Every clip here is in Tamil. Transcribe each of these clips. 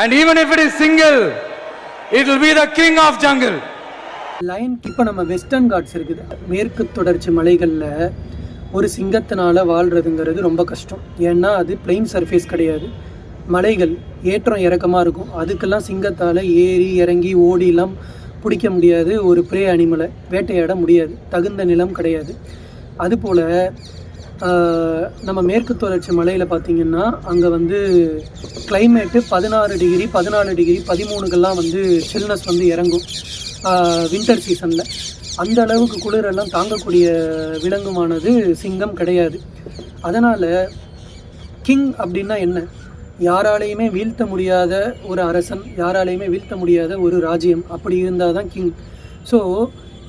And even if it is single, it will be the king of jungle. Lion இப்போ நம்ம வெஸ்டர்ன் காட்ஸ் இருக்குது, மேற்கு தொடர்ச்சி மலைகளில் ஒரு சிங்கத்தினால் வாழ்கிறதுங்கிறது ரொம்ப கஷ்டம். ஏன்னா அது பிளெயின் சர்ஃபேஸ் கிடையாது, மலைகள் ஏற்றம் இறக்கமாக இருக்கும். அதுக்கெல்லாம் சிங்கத்தால் ஏறி இறங்கி ஓடிலாம் பிடிக்க முடியாது, ஒரு ப்ரே அனிமலை வேட்டையாட முடியாது, தகுந்த நிலம் கிடையாது. அதுபோல் நம்ம மேற்கு தொடர்ச்சி மலையில் பார்த்திங்கன்னா அங்கே வந்து கிளைமேட்டு 16 டிகிரி 14 டிகிரி 13க்கெல்லாம் வந்து சில்னஸ் வந்து இறங்கும் வின்டர் சீசனில். அந்த அளவுக்கு குளிரெல்லாம் தாங்கக்கூடிய விலங்குமானது சிங்கம் கிடையாது. அதனால் கிங் அப்படின்னா என்ன? யாராலையுமே வீழ்த்த முடியாத ஒரு அரசன், யாராலையுமே வீழ்த்த முடியாத ஒரு ராஜ்யம், அப்படி இருந்தால் தான் கிங். ஸோ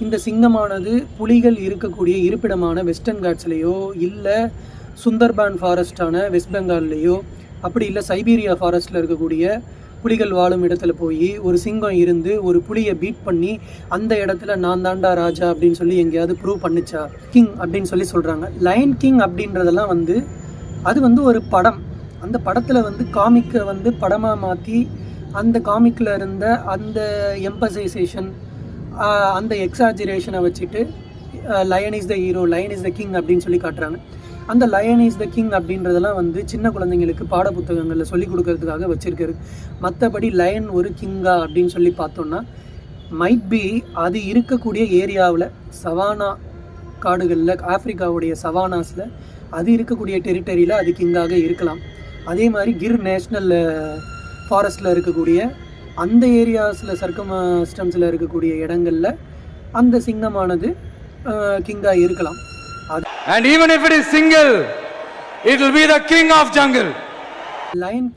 இந்த சிங்கமானது புலிகள் இருக்கக்கூடிய இருப்பிடமான வெஸ்டர்ன் காட்ஸ்லேயோ இல்லை சுந்தர்பான் ஃபாரஸ்டான வெஸ்ட் பெங்கால்லையோ அப்படி இல்லை சைபீரியா ஃபாரஸ்ட்டில் இருக்கக்கூடிய புலிகள் வாழும் இடத்துல போய் ஒரு சிங்கம் இருந்து ஒரு புலியை பீட் பண்ணி அந்த இடத்துல நான் தாண்டா ராஜா அப்படின்னு சொல்லி எங்கேயாவது ப்ரூவ் பண்ணிச்சா? கிங் அப்படின்னு சொல்லி சொல்கிறாங்க. லயன் கிங் அப்படின்றதெல்லாம் வந்து அது வந்து ஒரு படம். அந்த படத்தில் வந்து காமிக்கை வந்து படமாக மாற்றி அந்த காமிக்கில் இருந்த அந்த எம்பசைசேஷன், அந்த எக்ஸாஜரேஷனை வச்சுட்டு line is the hero, line is the king அப்படின்னு சொல்லி காட்டுறாங்க. அந்த லயன் இஸ் த கிங் அப்படின்றதெல்லாம் வந்து சின்ன குழந்தைங்களுக்கு பாட புத்தகங்களில் சொல்லிக் கொடுக்கறதுக்காக வச்சுருக்காரு. மற்றபடி லயன் ஒரு கிங்கா அப்படின்னு சொல்லி பார்த்தோன்னா மைட் பி அது இருக்கக்கூடிய ஏரியாவில் சவானா காடுகளில், ஆஃப்ரிக்காவுடைய சவானாஸில் அது இருக்கக்கூடிய டெரிட்டரியில் அது கிங்காக இருக்கலாம். அதே மாதிரி கிர் நேஷ்னல் ஃபாரஸ்ட்டில் இருக்கக்கூடிய அந்த ஏரியாஸில் சர்க்கம்ஸ்டன்ஸில் இருக்கக்கூடிய இடங்களில் அந்த சிங்கமானது கிங்காக இருக்கலாம். And even if it is single, it will be the king of jungle. Lion